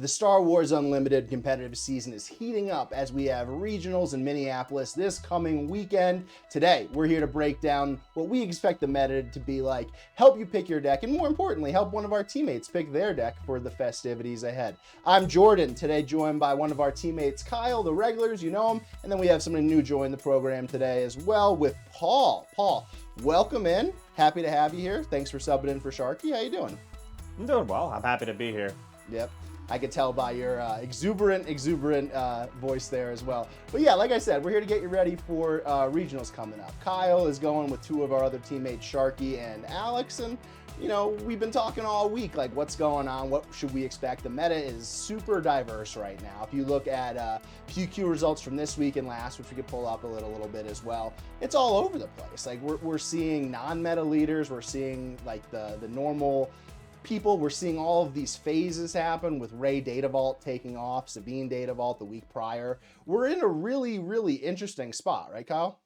The Star Wars Unlimited competitive season is heating up as we have regionals in Minneapolis this coming weekend. Today, we're here to break down what we expect the meta to be like, help you pick your deck, and more importantly, help one of our teammates pick their deck for the festivities ahead. I'm Jordan, today joined by one of our teammates, Kyle, the regulars, you know him, and then we have somebody new join the program today as well with Paul. Paul, welcome in. Happy to have you here. Thanks for subbing in for Sharky. How you doing? I'm doing well. I'm happy to be here. Yep. I could tell by your exuberant voice there as well. But yeah, like I said, we're here to get you ready for regionals coming up. Kyle is going with two of our other teammates, Sharky and Alex. And, you know, we've been talking all week, like what's going on? What should we expect? The meta is super diverse right now. If you look at PQ results from this week and last, which we could pull up a little bit as well, it's all over the place. Like we're seeing non-meta leaders. We're seeing like the normal people. We're seeing all of these phases happen with Ray Data Vault taking off, Sabine Data Vault the week prior. We're in a really interesting spot, right, Kyle?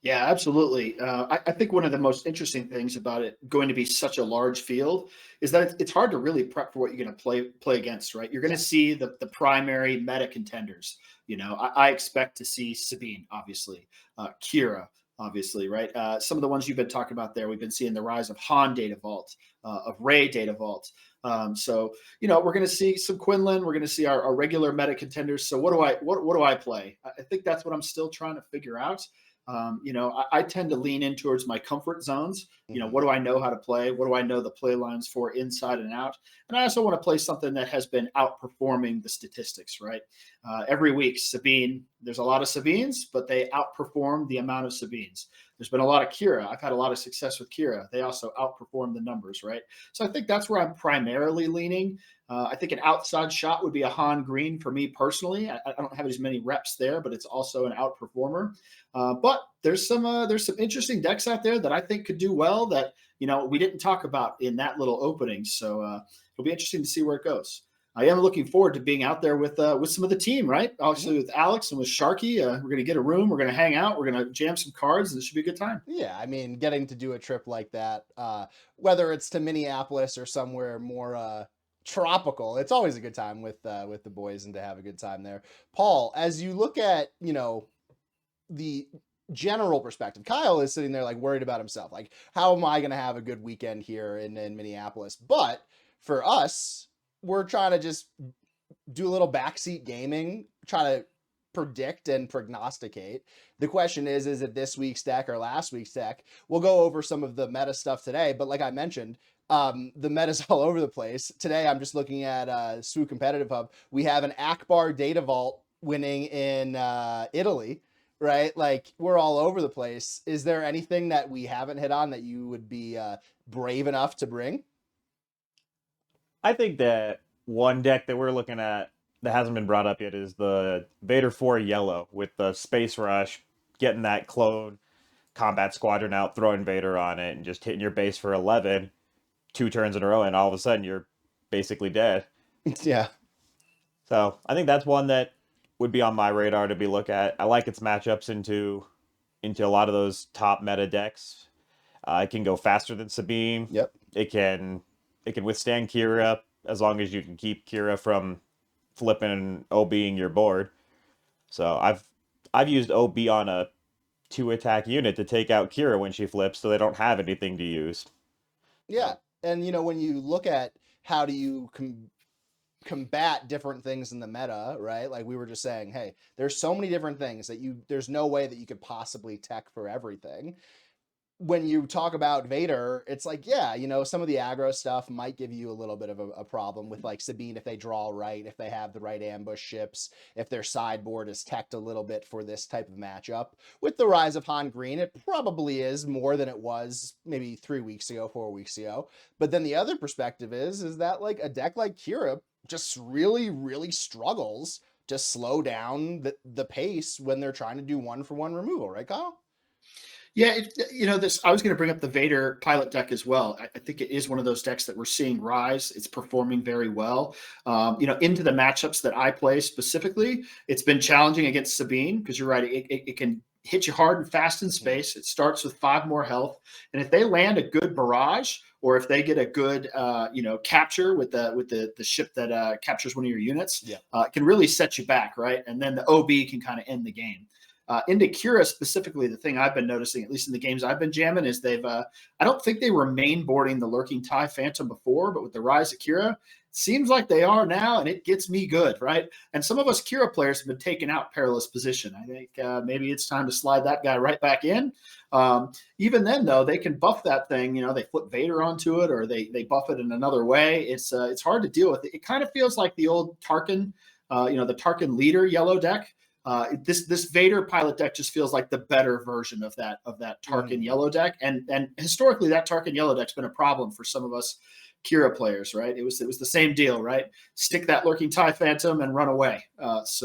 Yeah, absolutely. I think one of the most interesting things about it going to be such a large field is that it's hard to really prep for what you're going to play against, right? You're going to see the primary meta contenders. You know, I expect to see Sabine, obviously, Kira, obviously, right? Some of the ones you've been talking about there, we've been seeing the rise of Han Data Vault, of Ray Data Vault. So, you know, we're going to see some Quinlan. We're going to see our regular meta contenders. So what do I play? I think that's what I'm still trying to figure out. You know, I tend to lean in towards my comfort zones. You know, what do I know how to play? What do I know the play lines for inside and out? And I also want to play something that has been outperforming the statistics, right? Every week, Sabine, there's a lot of Sabines, but they outperform the amount of Sabines. There's been a lot of Kira. I've had a lot of success with Kira. They also outperform the numbers, right? So I think that's where I'm primarily leaning. I think an outside shot would be a Han Green for me personally. I don't have as many reps there, but it's also an outperformer. But there's some interesting decks out there that I think could do well that, you know, we didn't talk about in that little opening. So it'll be interesting to see where it goes. I am looking forward to being out there with some of the team, right? Obviously with Alex and with Sharky, we're going to get a room. We're going to hang out. We're going to jam some cards, and it should be a good time. Yeah, I mean, getting to do a trip like that, whether it's to Minneapolis or somewhere more tropical, it's always a good time with the boys and to have a good time there. Paul, as you look at, you know, the general perspective, Kyle is sitting there like worried about himself. Like, how am I going to have a good weekend here in Minneapolis? But for us, we're trying to just do a little backseat gaming, try to predict and prognosticate. The question is it this week's deck or last week's deck? We'll go over some of the meta stuff today, but like I mentioned, the meta's all over the place. Today, I'm just looking at SWU Competitive Hub. We have an Akbar Data Vault winning in Italy, right? Like, we're all over the place. Is there anything that we haven't hit on that you would be brave enough to bring? I think that one deck that we're looking at that hasn't been brought up yet is the Vader 4 Yellow with the Space Rush, getting that clone combat squadron out, throwing Vader on it, and just hitting your base for 11 2 turns in a row, and all of a sudden you're basically dead. Yeah. So I think that's one that would be on my radar to be looked at. I like its matchups into a lot of those top meta decks. It can go faster than Sabine. Yep. It can withstand Kira as long as you can keep Kira from flipping and OBing your board. So I've used OB on a 2-attack unit to take out Kira when she flips, so they don't have anything to use. Yeah. And, you know, when you look at how do you combat different things in the meta, right? Like we were just saying, hey, there's so many different things that there's no way that you could possibly tech for everything. When you talk about Vader, it's like, yeah, you know, some of the aggro stuff might give you a little bit of a problem with like Sabine if they draw right, if they have the right ambush ships, if their sideboard is teched a little bit for this type of matchup. With the rise of Han Green, it probably is more than it was maybe 3 weeks ago, 4 weeks ago. But then the other perspective is that like a deck like Kira just really struggles to slow down the pace when they're trying to do 1-for-1 removal, right, Kyle? Yeah, you know, I was going to bring up the Vader pilot deck as well. I think it is one of those decks that we're seeing rise. It's performing very well. You know, into the matchups that I play specifically, it's been challenging against Sabine because you're right. It can hit you hard and fast in space. It starts with 5 more health, and if they land a good barrage, or if they get a good capture with the ship that captures one of your units, Yeah. it can really set you back, right? And then the OB can kind of end the game. Into Kira specifically, the thing I've been noticing, at least in the games I've been jamming, is I don't think they were main boarding the Lurking TIE Phantom before, but with the rise of Kira, it seems like they are now, and it gets me good, right? And some of us Kira players have been taking out Perilous Position. I think maybe it's time to slide that guy right back in. Even then, though, they can buff that thing. They flip Vader onto it, or they buff it in another way. It's hard to deal with. It kind of feels like the old Tarkin, the Tarkin leader yellow deck. This Vader pilot deck just feels like the better version of that Tarkin yellow deck, and historically that Tarkin yellow deck's been a problem for some of us Kira players, right? It was the same deal, right? Stick that Lurking TIE Phantom and run away. It's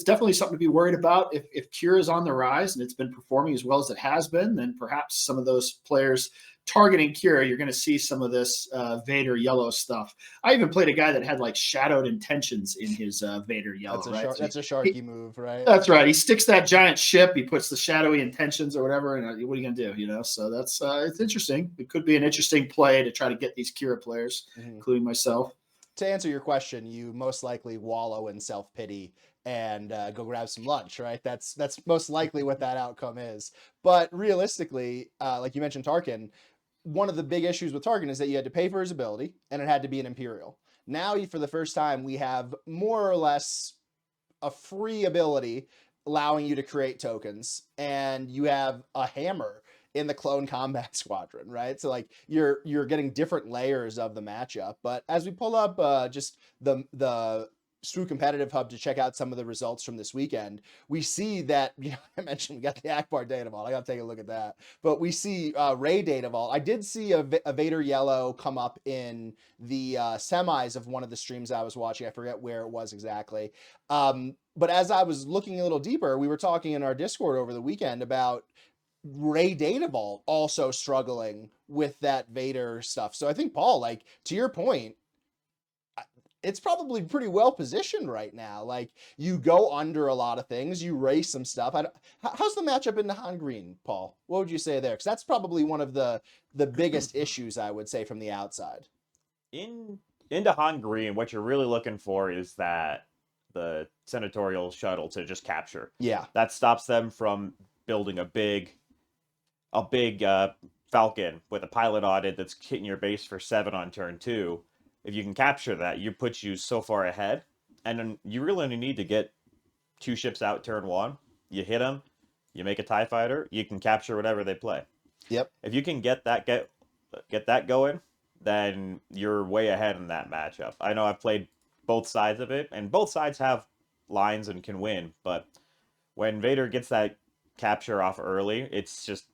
definitely something to be worried about. If Kira is on the rise and it's been performing as well as it has been, then perhaps some of those players targeting Kira, you're going to see some of this Vader yellow stuff. I even played a guy that had like shadowed intentions in his Vader yellow. That's a Sharky move, right? That's right. He sticks that giant ship. He puts the shadowy intentions or whatever. And what are you going to do? So that's it's interesting. It could be an interesting play to try to get these Kira players, including myself. To answer your question, you most likely wallow in self-pity and go grab some lunch, right? That's most likely what that outcome is. But realistically, like you mentioned, Tarkin, one of the big issues with Tarkin is that you had to pay for his ability, and it had to be an Imperial. Now, for the first time, we have more or less a free ability allowing you to create tokens, and you have a hammer in the Clone Combat Squadron, right? So like you're getting different layers of the matchup. But as we pull up just the SWU Competitive Hub to check out some of the results from this weekend, we see that, I mentioned we got the Akbar Data Vault. I got to take a look at that. But we see Ray Data Vault. I did see a Vader Yellow come up in the semis of one of the streams I was watching. I forget where it was exactly. But as I was looking a little deeper, we were talking in our Discord over the weekend about Ray Data Vault also struggling with that Vader stuff. So I think, Paul, like to your point, it's probably pretty well positioned right now. Like you go under a lot of things, you race some stuff. How's the matchup in Nahan Green, Paul? What would you say there? Because that's probably one of the biggest issues, I would say, from the outside. In Nahan Green, what you're really looking for is that the senatorial shuttle to just capture. Yeah, that stops them from building a big Falcon with a pilot on it that's hitting your base for 7 on turn 2. If you can capture that, you put you so far ahead, and then you really only need to get 2 ships out turn 1. You hit them, you make a TIE fighter, you can capture whatever they play. Yep. If you can get that going, then you're way ahead in that matchup. I know I've played both sides of it, and both sides have lines and can win, but when Vader gets that capture off early, it's just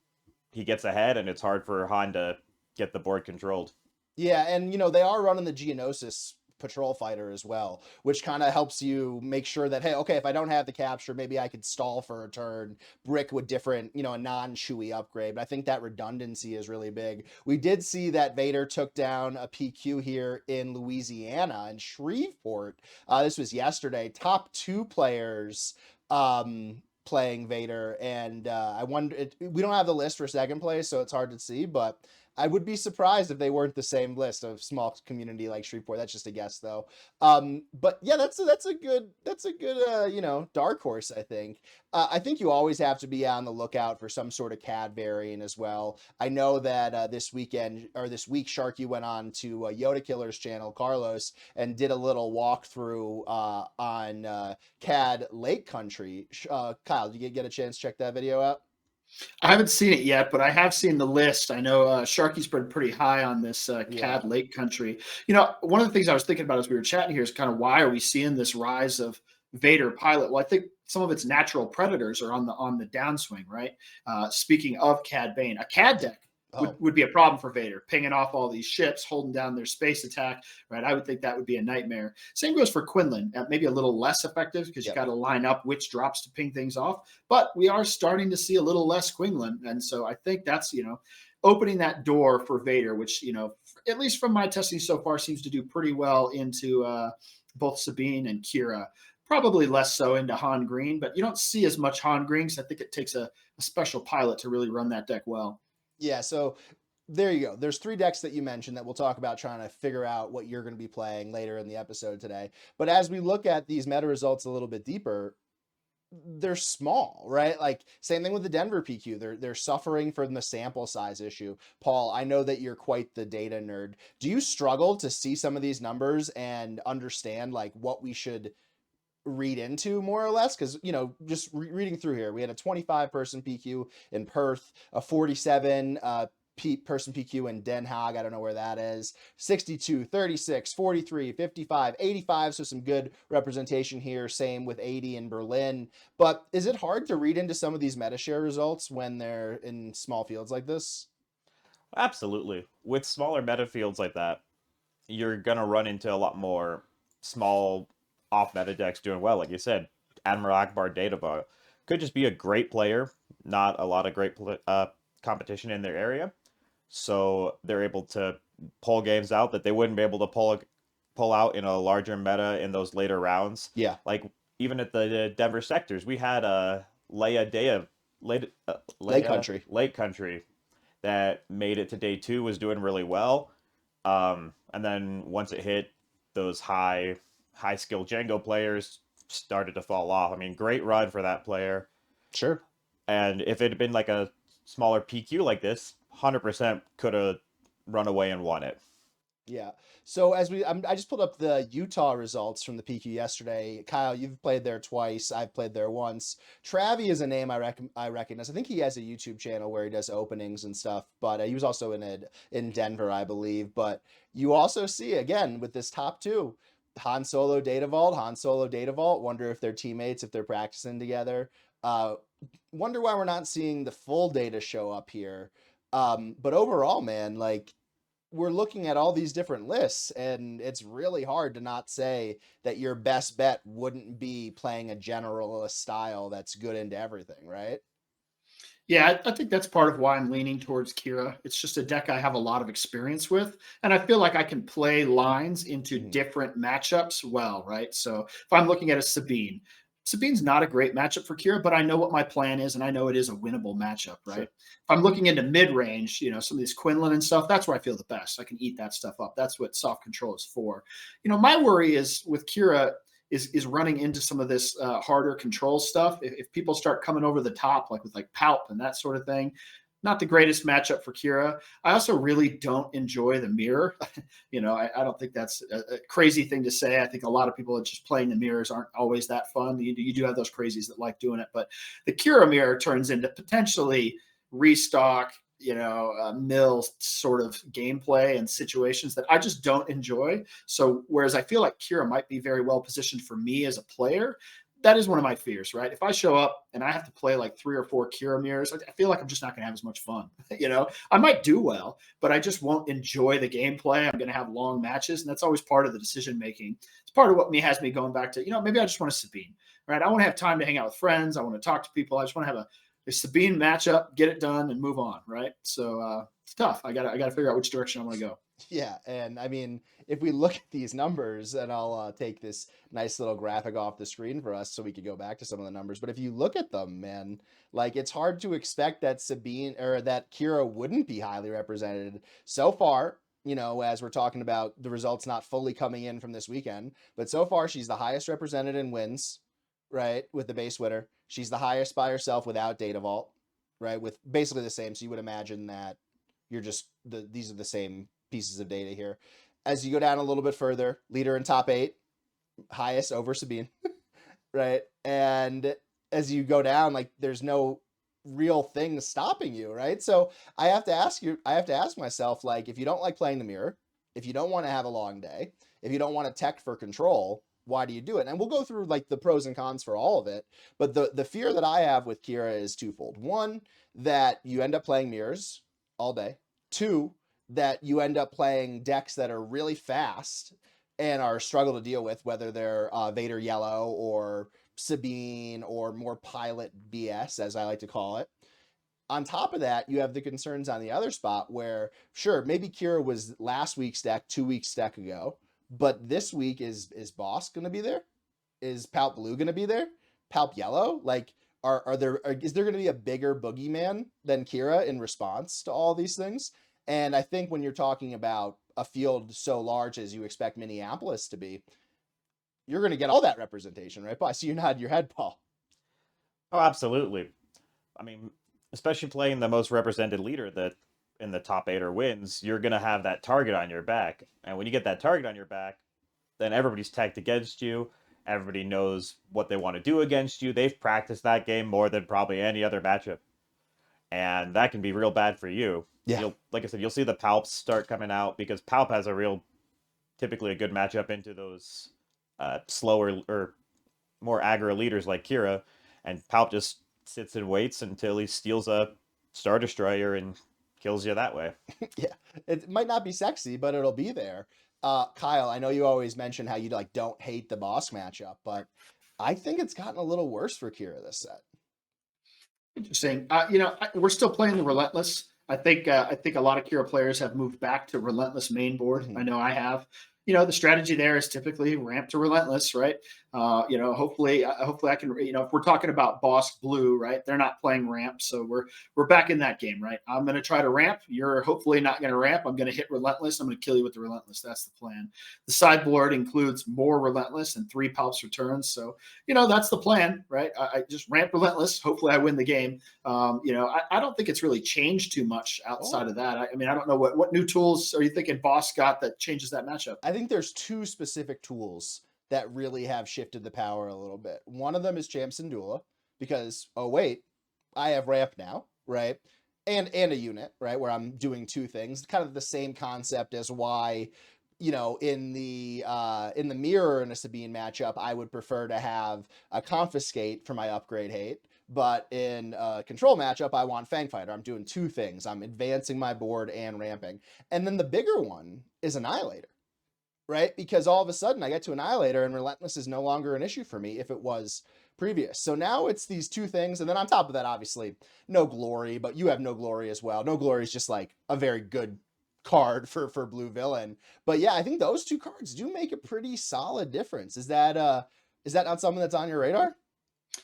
he gets ahead, and it's hard for Han to get the board controlled. Yeah, and they are running the Geonosis patrol fighter as well, which kind of helps you make sure that, hey, okay, if I don't have the capture, maybe I could stall for a turn, brick with different, a non-chewy upgrade. But I think that redundancy is really big. We did see that Vader took down a PQ here in Louisiana and Shreveport. This was yesterday. Top 2 players playing Vader, and I wonder, we don't have the list for second place, so it's hard to see, but I would be surprised if they weren't the same list of small community like Shreveport. That's just a guess, though. But yeah, that's a good dark horse. I think you always have to be on the lookout for some sort of CAD variant as well. I know that this week, Sharky went on to Yoda Killer's channel, Carlos, and did a little walkthrough on CAD Lake Country. Kyle, did you get a chance to check that video out? I haven't seen it yet, but I have seen the list. I know Sharky's been pretty high on this CAD Lake Country. One of the things I was thinking about as we were chatting here is kind of why are we seeing this rise of Vader pilot? Well, I think some of its natural predators are on the downswing, right? Speaking of Cad Bane, a CAD deck would be a problem for Vader, pinging off all these ships, holding down their space attack, right? I would think that would be a nightmare. Same goes for Quinlan, maybe a little less effective because you got to line up which drops to ping things off. But we are starting to see a little less Quinlan, and so I think that's opening that door for Vader, which at least from my testing so far seems to do pretty well into both Sabine and Kira. probably less so into Han Green, but you don't see as much Han Green because I think it takes a special pilot to really run that deck well. Yeah, so there you go. There's 3 decks that you mentioned that we'll talk about trying to figure out what you're going to be playing later in the episode today. But as we look at these meta results a little bit deeper, they're small, right? Like same thing with the Denver PQ. They're suffering from the sample size issue. Paul, I know that you're quite the data nerd. Do you struggle to see some of these numbers and understand like what we should read into more or less? Because just reading through here, we had a 25 person PQ in Perth, a 47 person PQ in Den Haag, I don't know where that is, 62, 36, 43, 55, 85, so some good representation here, same with 80 in Berlin. But is it hard to read into some of these meta share results when they're in small fields like this? Absolutely. With smaller meta fields like that, you're gonna run into a lot more small off meta decks doing well. Like you said, Admiral Akbar Datava could just be a great player, not a lot of great competition in their area. So they're able to pull games out that they wouldn't be able to pull out in a larger meta in those later rounds. Yeah. Like even at the Denver sectors, we had a Lake Country. Lake Country that made it to day 2, was doing really well. And then once it hit, those high skill Django players started to fall off. I mean, great run for that player. Sure. And if it had been like a smaller PQ like this, 100% could have run away and won it. Yeah. So I just pulled up the Utah results from the PQ yesterday. Kyle, you've played there twice. I've played there once. Travi is a name I recognize. I think he has a YouTube channel where he does openings and stuff. But he was also in Denver, I believe. But you also see again with this top 2, Han Solo Data Vault. Wonder if they're teammates, if they're practicing together. Wonder why we're not seeing the full data show up here. But overall, man, like, we're looking at all these different lists, and it's really hard to not say that your best bet wouldn't be playing a generalist style that's good into everything, right? Yeah, I think that's part of why I'm leaning towards Kira. It's just a deck I have a lot of experience with, and I feel like I can play lines into different matchups well, right? So if I'm looking at a Sabine's not a great matchup for Kira, but I know what my plan is, and I know it is a winnable matchup, right? Sure. If I'm looking into mid range, some of these Quinlan and stuff, that's where I feel the best. I can eat that stuff up. That's what soft control is for. My worry is with Kira is running into some of this harder control stuff. If people start coming over the top, like with like Palp and that sort of thing, not the greatest matchup for Kira. I also really don't enjoy the mirror. I don't think that's a crazy thing to say. I think a lot of people just playing the mirrors aren't always that fun. You do have those crazies that like doing it, but the Kira mirror turns into potentially restock, mill sort of gameplay and situations that I just don't enjoy. So whereas I feel like Kira might be very well positioned for me as a player, that is one of my fears, right? If I show up and I have to play like 3 or 4 Kira mirrors, I feel like I'm just not going to have as much fun. I might do well, but I just won't enjoy the gameplay. I'm going to have long matches, and that's always part of the decision making. It's part of what has me going back to, maybe I just want a Sabine, right? I want to have time to hang out with friends. I want to talk to people. I just want to have a Sabine matchup, get it done, and move on, right? So it's tough. I gotta figure out which direction I want to go. Yeah, and I mean, if we look at these numbers, and I'll take this nice little graphic off the screen for us so we could go back to some of the numbers. But if you look at them, man, like it's hard to expect that Sabine or that Kira wouldn't be highly represented so far. As we're talking about the results not fully coming in from this weekend, but so far she's the highest represented in wins, right? With the base winner, she's the highest by herself without Data Vault, right? With basically the same. So you would imagine that these are the same pieces of data here. As you go down a little bit further, leader in top 8, highest over Sabine, right? And as you go down, like there's no real thing stopping you, right? So I have to ask myself, like, if you don't like playing the mirror, if you don't want to have a long day, if you don't want to tech for control, why do you do it? And we'll go through like the pros and cons for all of it. But the fear that I have with Kira is twofold. One, that you end up playing mirrors all day. 2, that you end up playing decks that are really fast and are a struggle to deal with, whether they're Vader Yellow or Sabine or more pilot BS, as I like to call it. On top of that, you have the concerns on the other spot where, sure, maybe Kira was last week's deck 2 weeks deck ago, but this week is Boss going to be there? is Palp Blue going to be there? Palp Yellow? Like, is there going to be a bigger boogeyman than Kira in response to all these things? And I think when you're talking about a field so large as you expect Minneapolis to be, you're going to get all that representation, right? Paul, I see you nod your head, Paul. Oh, absolutely. I mean, especially playing the most represented leader that in the top 8 or wins, you're going to have that target on your back. And when you get that target on your back, then everybody's tagged against you. Everybody knows what they want to do against you. They've practiced that game more than probably any other matchup. And that can be real bad for you. Yeah. Like I said, you'll see the Palps start coming out because Palp has typically a good matchup into those slower or more aggro leaders like Kira. And Palp just sits and waits until he steals a Star Destroyer and kills you that way. Yeah, it might not be sexy, but it'll be there. Kyle, I know you always mention how you like don't hate the boss matchup, but I think it's gotten a little worse for Kira this set. Interesting. We're still playing the Relentless. I think a lot of Kira players have moved back to Relentless main board. Mhm. I know I have. The strategy there is typically ramp to Relentless, right? Hopefully I can. If we're talking about Boss Blue, right? They're not playing ramp, so we're back in that game, right? I'm going to try to ramp. You're hopefully not going to ramp. I'm going to hit Relentless. I'm going to kill you with the Relentless. That's the plan. The sideboard includes more Relentless and 3 Palps returns. So that's the plan, right? I just ramp Relentless. Hopefully I win the game. I don't think it's really changed too much outside of that. I mean, I don't know what new tools are you thinking Boss got that changes that matchup? I think there's 2 specific tools that really have shifted the power a little bit. One of them is Champs and Dula, because I have ramp now, right? And a unit, right, where I'm doing 2 things. Kind of the same concept as why, in the mirror in a Sabine matchup, I would prefer to have a confiscate for my upgrade hate. But in a control matchup, I want Fangfighter. I'm doing 2 things. I'm advancing my board and ramping. And then the bigger one is Annihilator, right? Because all of a sudden I get to Annihilator and Relentless is no longer an issue for me if it was previous. So now it's these 2 things. And then on top of that, obviously, no glory, but you have no glory as well. No glory is just like a very good card for blue villain. But yeah, I think those 2 cards do make a pretty solid difference. Is that not something that's on your radar?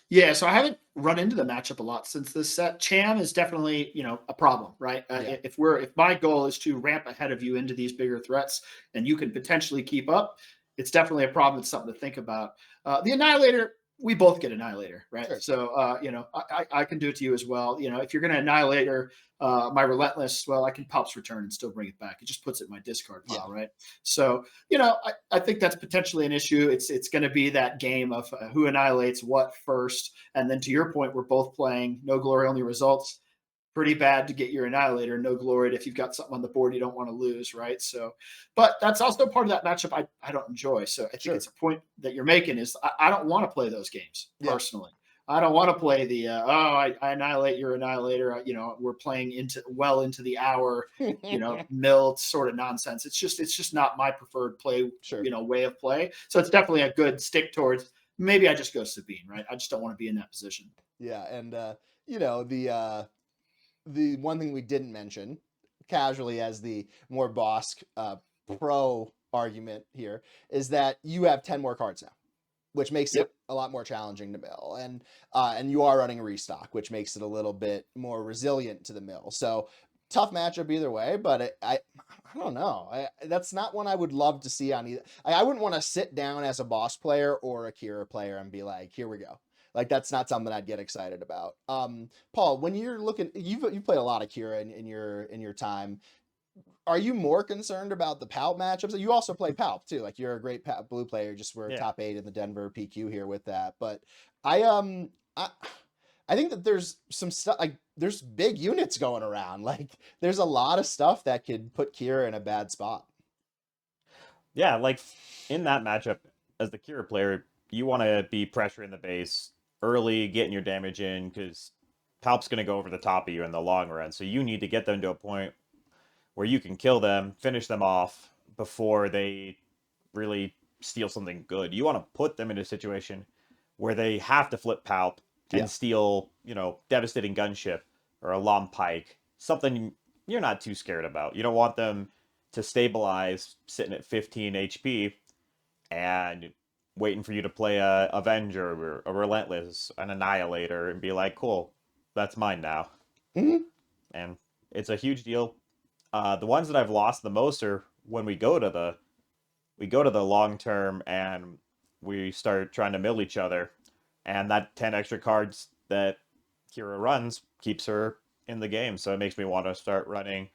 Yeah, so I haven't run into the matchup a lot since this set. Cham is definitely, a problem, right? Yeah. If my goal is to ramp ahead of you into these bigger threats, and you can potentially keep up, it's definitely a problem. It's something to think about. The Annihilator, we both get Annihilator, right? Sure. So, I can do it to you as well. If you're going to Annihilator my Relentless, well, I can Palps return and still bring it back. It just puts it in my discard pile, right? So, I think that's potentially an issue. It's going to be that game of who annihilates what first. And then to your point, we're both playing no glory, only results. Pretty bad to get your Annihilator, no glory if you've got something on the board you don't want to lose, right? So, but that's also part of that matchup I don't enjoy. So I think it's a point that you're making is I don't want to play those games personally. I don't want to play the I annihilate your Annihilator. We're playing into the hour, mill sort of nonsense. It's just not my preferred play, way of play. So it's definitely a good stick towards. Maybe I just go Sabine, right? I just don't want to be in that position. Yeah, and the one thing we didn't mention casually as the more Bosk pro argument here is that you have 10 more cards now, which makes it a lot more challenging to mill, and you are running a restock, which makes it a little bit more resilient to the mill. So tough matchup either way, but I don't know. That's not one I would love to see on either. I wouldn't want to sit down as a Boss player or a Kira player and be like, here we go. Like, that's not something I'd get excited about. Paul, when you're looking, you've played a lot of Kira in your time. Are you more concerned about the Palp matchups? You also play Palp too. Like, you're a great blue player. Just we're top 8 in the Denver PQ here with that. But I think that there's some stuff, like there's big units going around. Like, there's a lot of stuff that could put Kira in a bad spot. Yeah, like in that matchup, as the Kira player, you want to be pressuring the base early, getting your damage in, because Palp's going to go over the top of you in the long run. So you need to get them to a point where you can kill them, finish them off before they really steal something good. You want to put them in a situation where they have to flip Palp and steal, devastating gunship or a long pike, something you're not too scared about. You don't want them to stabilize sitting at 15 HP and waiting for you to play a Avenger or a Relentless, an Annihilator, and be like, cool, that's mine now. Mhm. And it's a huge deal. The ones that I've lost the most are when we go to the long term and we start trying to mill each other, and that 10 extra cards that Kira runs keeps her in the game. So it makes me want to start running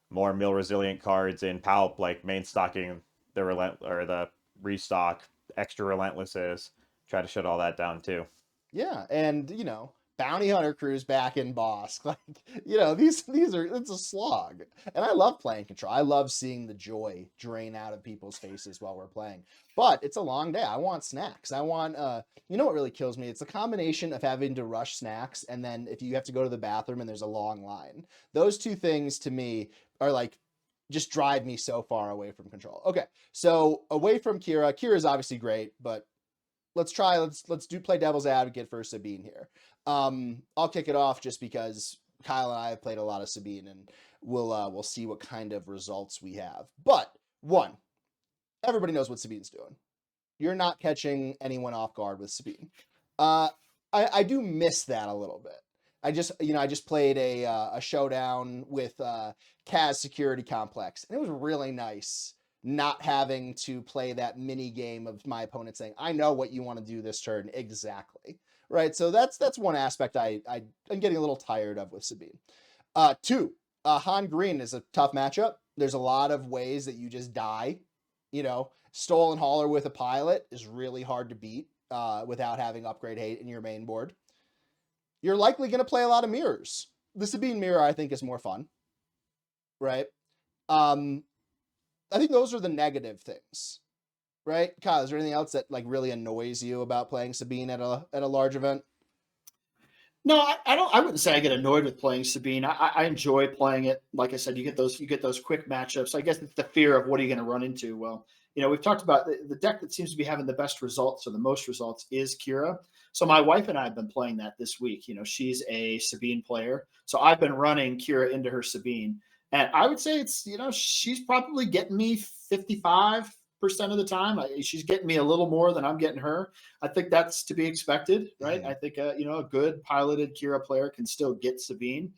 more mill resilient cards in Palp, like main stocking the restock, extra relentlesses. Try to shut all that down too. Yeah, and bounty hunter crews back in Bosk. Like, these are it's a slog. And I love playing control. I love seeing the joy drain out of people's faces while we're playing. But it's a long day. I want snacks. I want what really kills me? It's a combination of having to rush snacks and then if you have to go to the bathroom and there's a long line. Those two things to me are like just drive me so far away from control. Okay. So away from Kira. Kira's obviously great, but let's play devil's advocate for Sabine here. I'll kick it off just because Kyle and I have played a lot of Sabine, and we'll see what kind of results we have. But one, everybody knows what Sabine's doing. You're not catching anyone off guard with Sabine. I do miss that a little bit. I just played a showdown with Kaz Security Complex, and it was really nice not having to play that mini game of my opponent saying, "I know what you want to do this turn exactly." Right. So that's one aspect I'm getting a little tired of with Sabine. Two, Han Green is a tough matchup. There's a lot of ways that you just die. Stolen Hauler with a pilot is really hard to beat without having upgrade hate in your main board. You're likely going to play a lot of mirrors. The Sabine mirror, I think, is more fun, right? I think those are the negative things, right? Kyle, is there anything else that like really annoys you about playing Sabine at a large event? No, I don't. I wouldn't say I get annoyed with playing Sabine. I enjoy playing it. Like I said, you get those quick matchups. I guess it's the fear of what are you going to run into. Well, we've talked about the deck that seems to be having the best results or the most results is Kira. So my wife and I have been playing that this week. She's a Sabine player, so I've been running Kira into her Sabine, and I would say it's she's probably getting me 55% of the time. She's getting me a little more than I'm getting her. I think that's to be expected, right? I think a good piloted Kira player can still get Sabine.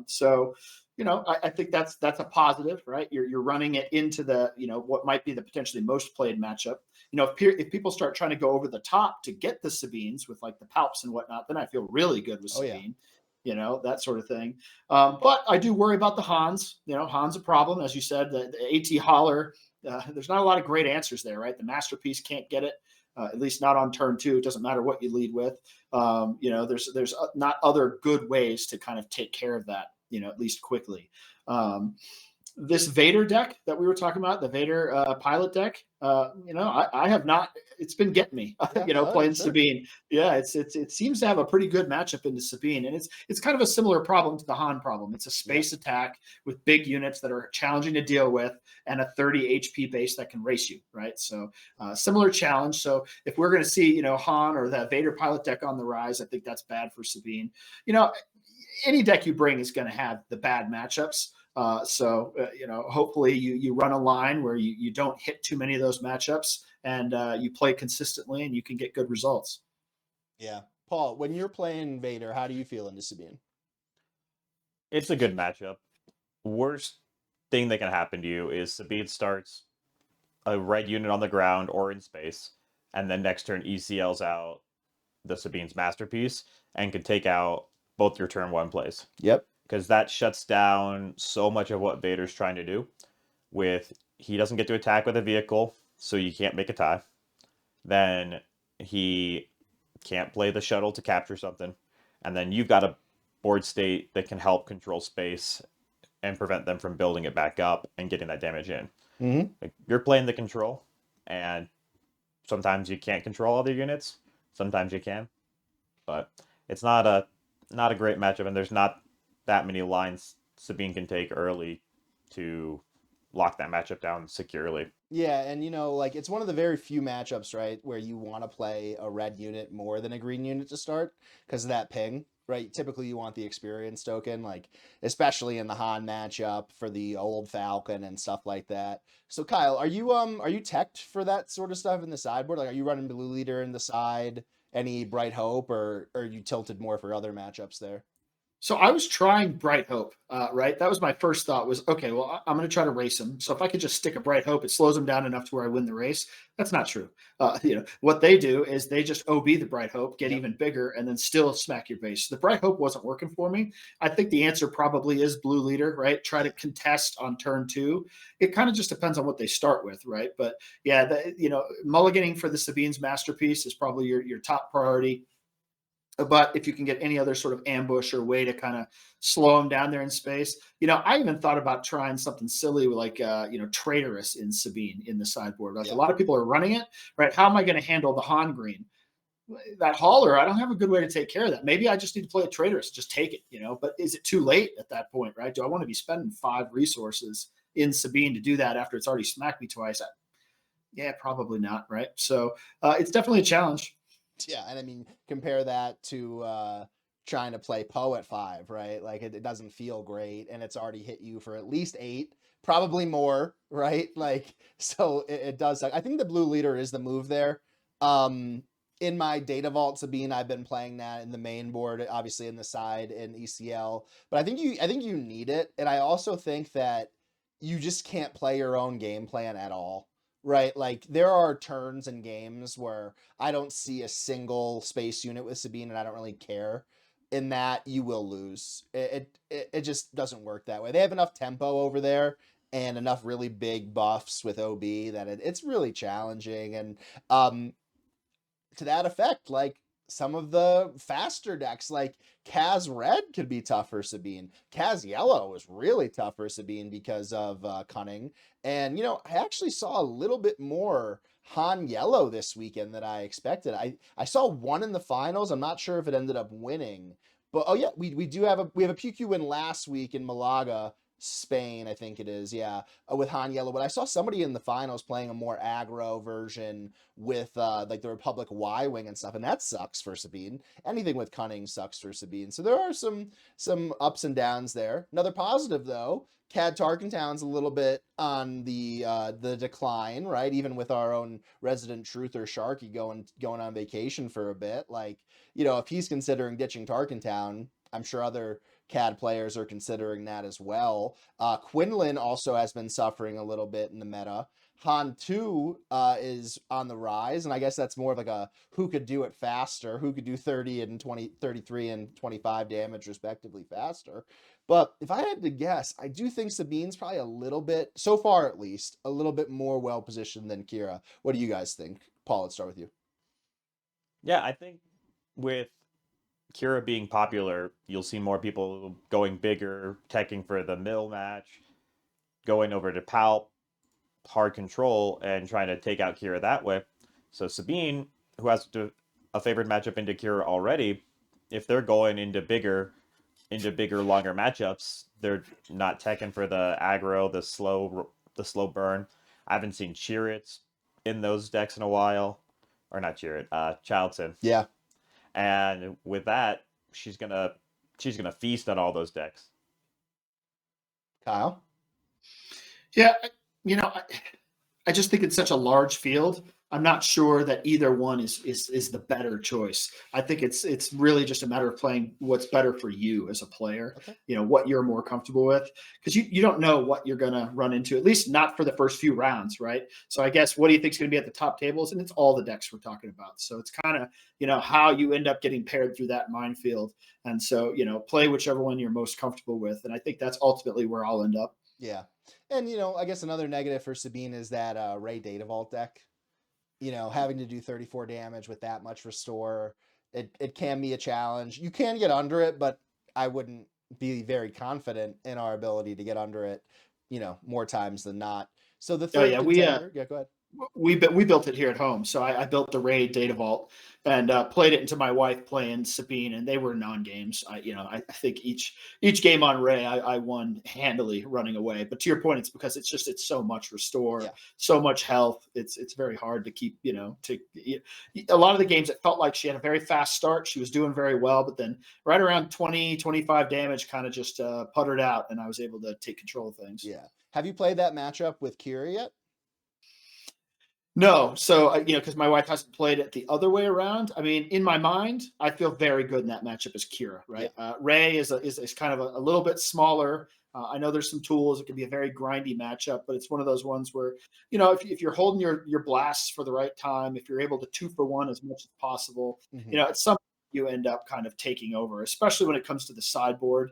So I think that's a positive, right? You're running it into the what might be the potentially most played matchup. If people start trying to go over the top to get the Sabines with like the Palps and whatnot, then I feel really good with Oh yeah. Sabine. That sort of thing. But I do worry about the Hans. Hans a problem, as you said. The AT Holler, there's not a lot of great answers there, right? The Masterpiece can't get it. At least not on turn two. It doesn't matter what you lead with. There's not other good ways to kind of take care of that, at least quickly. This Vader deck that we were talking about, the Vader pilot deck, I have not. It's been getting me, playing sure. Sabine. Yeah, it seems to have a pretty good matchup into Sabine, and it's kind of a similar problem to the Han problem. It's a space attack with big units that are challenging to deal with, and a 30 HP base that can race you, right? So similar challenge. So if we're going to see Han or that Vader pilot deck on the rise, I think that's bad for Sabine. Any deck you bring is going to have the bad matchups. Hopefully you run a line where you don't hit too many of those matchups and you play consistently and you can get good results. Yeah. Paul, when you're playing Vader, how do you feel into Sabine? It's a good matchup. Worst thing that can happen to you is Sabine starts a red unit on the ground or in space, and then next turn ECLs out the Sabine's Masterpiece and can take out both your turn one plays. Yep. Because that shuts down so much of what Vader's trying to do. He doesn't get to attack with a vehicle, so you can't make a tie. Then he can't play the shuttle to capture something. And then you've got a board state that can help control space and prevent them from building it back up and getting that damage in. Mm-hmm. Like, you're playing the control, and sometimes you can't control other units. Sometimes you can. But it's not a great matchup, and there's not that many lines Sabine can take early to lock that matchup down securely. Yeah, and it's one of the very few matchups, right, where you want to play a red unit more than a green unit to start because of that ping, right? Typically you want the experience token, like especially in the Han matchup for the old Falcon and stuff like that. So Kyle, are you teched for that sort of stuff in the sideboard? Like, are you running Blue Leader in the side? Any Bright Hope, or are you tilted more for other matchups there? So I was trying Bright Hope, right? That was my first thought was, okay, well, I'm going to try to race him. So if I could just stick a Bright Hope, it slows him down enough to where I win the race. That's not true. What they do is they just OB the Bright Hope, get even bigger, and then still smack your base. The Bright Hope wasn't working for me. I think the answer probably is Blue Leader, right? Try to contest on turn 2. It kind of just depends on what they start with, right? But yeah, mulliganing for the Sabine's Masterpiece is probably your top priority. But if you can get any other sort of ambush or way to kind of slow them down there in space, I even thought about trying something silly like, Traitorous in Sabine in the sideboard. Like a lot of people are running it, right? How am I going to handle the Han Green? That hauler, I don't have a good way to take care of that. Maybe I just need to play a Traitorous, just take it, but is it too late at that point, right? Do I want to be spending 5 resources in Sabine to do that after it's already smacked me twice? Yeah, probably not, right? So it's definitely a challenge. Yeah, and I mean, compare that to trying to play Poe at 5, right? Like it doesn't feel great, and it's already hit you for at least 8, probably more, right? Like, so it does suck. I think the Blue Leader is the move there. In my Data Vault Sabine, I've been playing that in the main board, obviously in the side in ECL, but I think you need it, and I also think that you just can't play your own game plan at all. Right, like there are turns in games where I don't see a single space unit with Sabine, and I don't really care. In that, you will lose. It just doesn't work that way. They have enough tempo over there and enough really big buffs with OB that it's really challenging. And to that effect, like some of the faster decks, like Kaz Red could be tough for Sabine. Kaz Yellow is really tough for Sabine because of Cunning. And, I actually saw a little bit more Han Yellow this weekend than I expected. I saw one in the finals. I'm not sure if it ended up winning. But, oh, yeah, we have a PQ win last week in Malaga, Spain, I think it is, yeah, with Han Yellow. But I saw somebody in the finals playing a more aggro version with like the Republic Y Wing and stuff, and that sucks for Sabine. Anything with Cunning sucks for Sabine. So there are some ups and downs there. Another positive though, Cad Tarkentown's a little bit on the decline, right? Even with our own resident truther Sharky going on vacation for a bit, like if he's considering ditching Tarkentown, I'm sure other CAD players are considering that as well. Quinlan also has been suffering a little bit in the meta. Han 2 is on the rise, and I guess that's more of like a who could do it faster, who could do 30 and 20, 33 and 25 damage respectively faster. But if I had to guess, I do think Sabine's probably a little bit, so far at least, a little bit more well-positioned than Kira. What do you guys think? Paul, let's start with you. Yeah, I think with Kira being popular, you'll see more people going bigger, teching for the mill match, going over to Palp, hard control, and trying to take out Kira that way. So Sabine, who has a favorite matchup into Kira already, if they're going into bigger, longer matchups, they're not teching for the aggro, the slow burn. I haven't seen Chirrut in those decks in a while, or not Chirrut, Childson. Yeah. And with that, she's gonna feast on all those decks. Kyle? Yeah, I just think it's such a large field. I'm not sure that either one is the better choice. I think it's really just a matter of playing what's better for you as a player. Okay. What you're more comfortable with, because you don't know what you're going to run into, at least not for the first few rounds, right? So I guess what do you think is going to be at the top tables? And it's all the decks we're talking about. So it's kind of how you end up getting paired through that minefield. And so play whichever one you're most comfortable with. And I think that's ultimately where I'll end up. Yeah. And, I guess another negative for Sabine is that Ray Data Vault deck. Having to do 34 damage with that much restore, it can be a challenge. You can get under it, but I wouldn't be very confident in our ability to get under it, more times than not. So the third contender, go ahead. We built it here at home. So I built the Ray data vault and played it into my wife playing Sabine, and they were non-games. I think each game on Ray I won handily running away. But to your point, it's because it's so much restore, Yeah. so much health. It's very hard to keep. A lot of the games it felt like she had a very fast start. She was doing very well, but then right around 20-25 damage, kind of just puttered out, and I was able to take control of things. Yeah. Have you played that matchup with Kira yet? No, so because my wife hasn't played it the other way around. I mean, in my mind, I feel very good in that matchup as Kira, Yeah. right? Ray is kind of a little bit smaller. I know there's some tools. It can be a very grindy matchup, but it's one of those ones where if you're holding your blasts for the right time, if you're able to 2-for-1 as much as possible, Mhm. at some point you end up kind of taking over, especially when it comes to the sideboard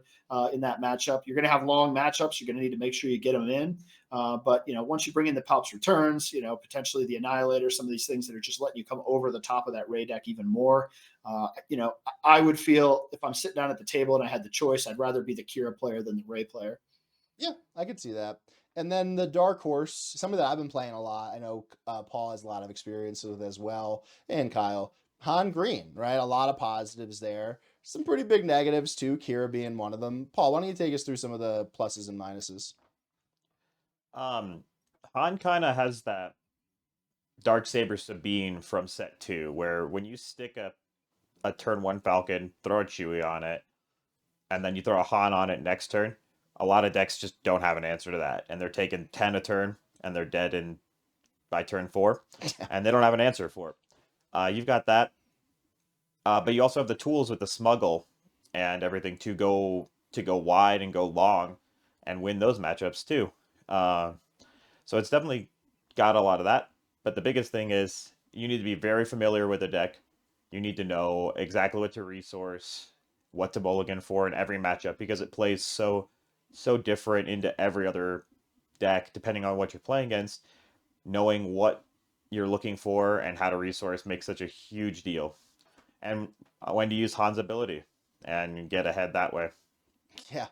in that matchup. You're going to have long matchups. You're going to need to make sure you get them in. But once you bring in the Palps returns, potentially the Annihilator, some of these things that are just letting you come over the top of that Ray deck even more. I would feel if I'm sitting down at the table and I had the choice, I'd rather be the Kira player than the Ray player. Yeah, I could see that. And then the dark horse, something that I've been playing a lot. I know Paul has a lot of experience with as well, and Kyle. Han Green, right? A lot of positives there. Some pretty big negatives too. Kira being one of them. Paul, why don't you take us through some of the pluses and minuses? Um, Han kind of has that Darksaber Sabine from set 2, where when you stick a turn 1 Falcon, throw a Chewie on it, and then you throw a Han on it next turn, a lot of decks just don't have an answer to that, and they're taking 10 a turn, and they're dead by turn 4, and they don't have an answer for it. You've got that, but you also have the tools with the smuggle and everything to go wide and go long, and win those matchups too. Uh, so it's definitely got a lot of that. But the biggest thing is you need to be very familiar with the deck. You need to know exactly what to resource, what to mulligan for in every matchup because it plays so different into every other deck depending on what you're playing against. Knowing what you're looking for and how to resource makes such a huge deal. And when to use Han's ability and get ahead that way. Yeah.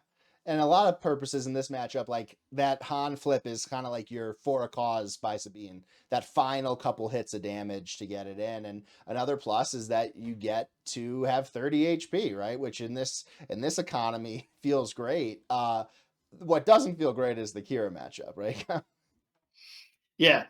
And a lot of purposes in this matchup, like that Han flip is kind of like your for a cause by Sabine. That final couple hits of damage to get it in. And another plus is that you get to have 30 HP, right? Which in this economy feels great. What doesn't feel great is the Kira matchup, right? Yeah.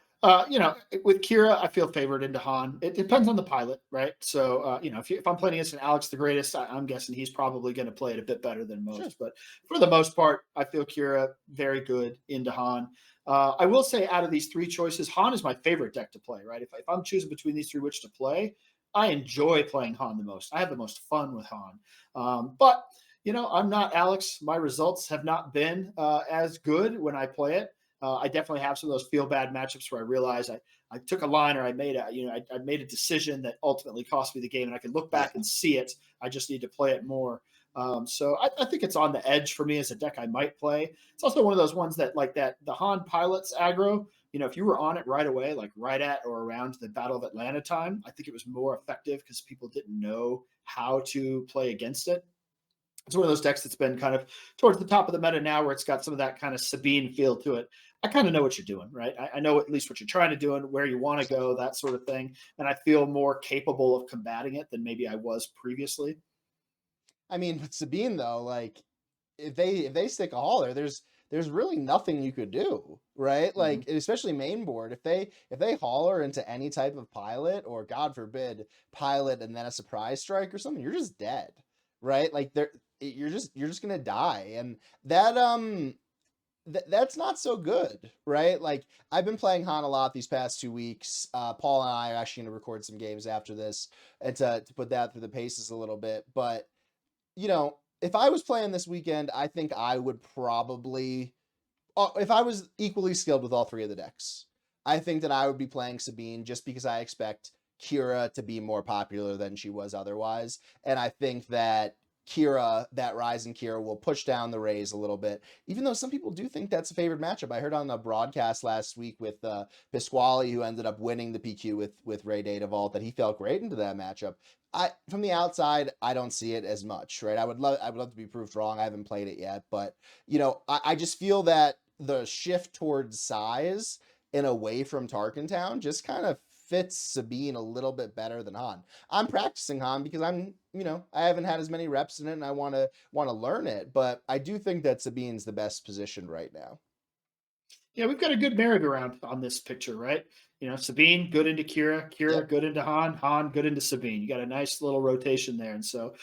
With Kira, I feel favored into Han. It depends on the pilot, right? So, if I'm playing against an Alex the Greatest, I'm guessing he's probably going to play it a bit better than Sure. most. But for the most part, I feel Kira very good into Han. I will say, out of these three choices, Han is my favorite deck to play, right? If I'm choosing between these three which to play, I enjoy playing Han the most. I have the most fun with Han. But, I'm not Alex. My results have not been as good when I play it. I definitely have some of those feel bad matchups where I realize I took a line or I made I made a decision that ultimately cost me the game, and I can look Yeah. back and see it. I just need to play it more. So I think it's on the edge for me as a deck I might play. It's also one of those ones that like that the Han Pilots aggro. If you were on it right away, like right at or around the Battle of Atlanta time, I think it was more effective because people didn't know how to play against it. It's one of those decks that's been kind of towards the top of the meta now, where it's got some of that kind of Sabine feel to it. I kind of know what you're doing, right? I know at least what you're trying to do and where you want to go, that sort of thing. And I feel more capable of combating it than maybe I was previously. I mean, with Sabine though, like if they stick a hauler, there's really nothing you could do, right? Mm-hmm. Like especially main board, if they hauler into any type of pilot or God forbid pilot and then a surprise strike or something, you're just dead, right? Like you're just gonna die, and that's not so good, right? Like I've been playing Han a lot these past 2 weeks. Paul and I are actually gonna record some games after this and to put that through the paces a little bit, but if I was playing this weekend, I think I would probably, if I was equally skilled with all three of the decks, I think that I would be playing Sabine just because I expect Kira to be more popular than she was otherwise. And I think that that Ryzen Kira will push down the Rays a little bit, even though some people do think that's a favored matchup. I heard on a broadcast last week with Pasquale, who ended up winning the PQ with Ray Data Vault, that he felt great into that matchup. From the outside, I don't see it as much, right? I would love to be proved wrong. I haven't played it yet, but I just feel that the shift towards size and away from Tarkentown just kind of fits Sabine a little bit better than Han. I'm practicing Han because I haven't had as many reps in it and I want to learn it, but I do think that Sabine's the best position right now. Yeah, we've got a good merry-go-round on this picture, right? Sabine, good into Kira, Kira, Yep. good into Han, Han, good into Sabine. You got a nice little rotation there. And so,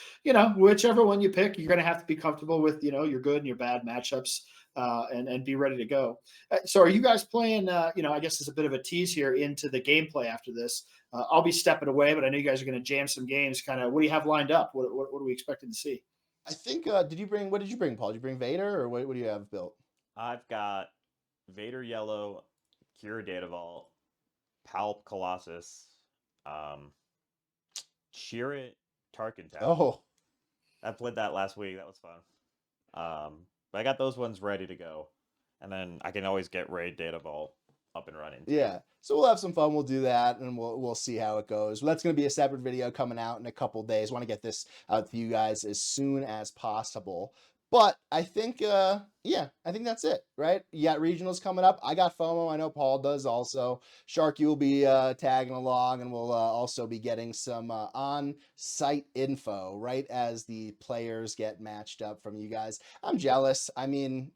whichever one you pick, you're going to have to be comfortable with, your good and your bad matchups and be ready to go. So are you guys playing, I guess it's a bit of a tease here into the gameplay after this. I'll be stepping away, but I know you guys are going to jam some games. Kind of, what do you have lined up? What are we expecting to see? I think, what did you bring, Paul? Did you bring Vader or what do you have built? I've got Vader Yellow, Kira Data Vault, Palp Colossus, Chirrut Tarkentown. Oh, I played that last week. That was fun. But I got those ones ready to go. And then I can always get Raid Data Vault up and running. yeah. So we'll have some fun. We'll do that and we'll see how it goes. Well, that's going to be a separate video coming out in a couple days. Want to get this out to you guys as soon as possible. But I think, I think that's it, right? You got regionals coming up. I got FOMO. I know Paul does also. Sharky will be tagging along, and we'll also be getting some on-site info, right, as the players get matched up from you guys. I'm jealous. I mean,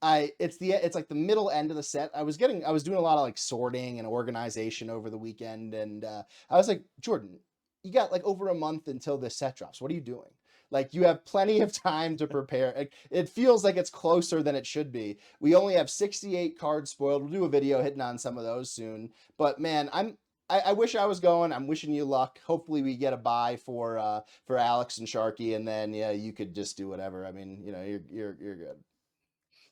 it's like the middle end of the set. I was doing a lot of like sorting and organization over the weekend, and I was like, Jordan, you got like over a month until this set drops. What are you doing? Like, you have plenty of time to prepare. It feels like it's closer than it should be. We only have 68 cards spoiled. We'll do a video hitting on some of those soon. But man, I wish I was going. I'm wishing you luck. Hopefully we get a buy for Alex and Sharky, and then you could just do whatever. I mean, you're good.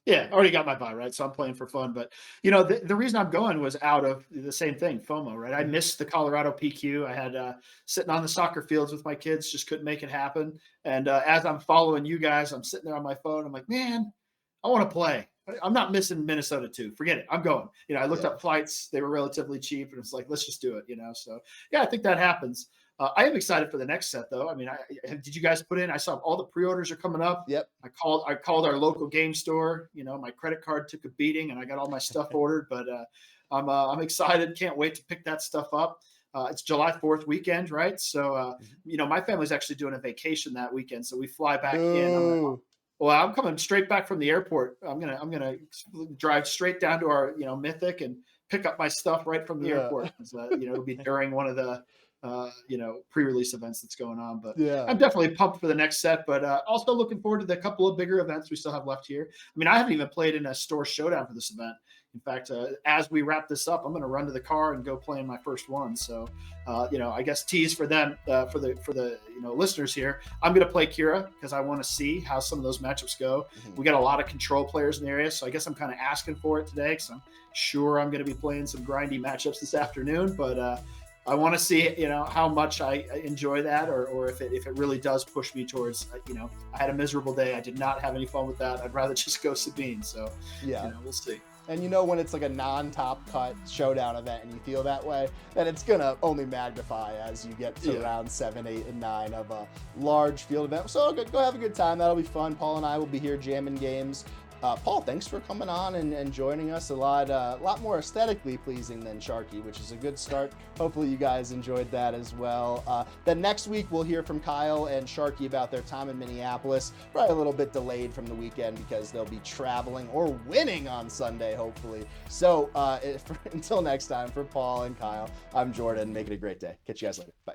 Yeah, already got my buy, right? So I'm playing for fun. But, the reason I'm going was out of the same thing, FOMO, right? I missed the Colorado PQ. I had sitting on the soccer fields with my kids, just couldn't make it happen. And as I'm following you guys, I'm sitting there on my phone. I'm like, man, I want to play. I'm not missing Minnesota too. Forget it. I'm going. I looked up flights. They were relatively cheap. And it's like, let's just do it, So, yeah, I think that happens. I am excited for the next set, though. I mean, did you guys put in? I saw all the pre-orders are coming up. Yep. I called our local game store. My credit card took a beating, and I got all my stuff ordered. But I'm excited. Can't wait to pick that stuff up. It's July 4th weekend, right? So my family's actually doing a vacation that weekend, so we fly back in. I'm coming straight back from the airport. I'm gonna drive straight down to our Mythic and pick up my stuff right from the airport. It'll be during one of the pre-release events that's going on. But I'm definitely pumped for the next set, but also looking forward to the couple of bigger events we still have left here. I mean, I haven't even played in a store showdown for this event. In fact, as we wrap this up, I'm going to run to the car and go play in my first one. So, I guess tease for them, for the listeners here, I'm going to play Kira because I want to see how some of those matchups go. We got a lot of control players in the area, so I guess I'm kind of asking for it today because I'm sure I'm going to be playing some grindy matchups this afternoon, but I want to see, how much I enjoy that, or if it really does push me towards, I had a miserable day. I did not have any fun with that. I'd rather just go Sabine. So, we'll see. And when it's like a non-top cut showdown event and you feel that way, then it's going to only magnify as you get to round 7, 8, and 9 of a large field event. So go have a good time. That'll be fun. Paul and I will be here jamming games. Paul, thanks for coming on and joining us. A lot more aesthetically pleasing than Sharky, which is a good start. Hopefully you guys enjoyed that as well. Then next week we'll hear from Kyle and Sharky about their time in Minneapolis. Probably a little bit delayed from the weekend because they'll be traveling or winning on Sunday, hopefully. So until next time, for Paul and Kyle, I'm Jordan. Make it a great day. Catch you guys later. Bye.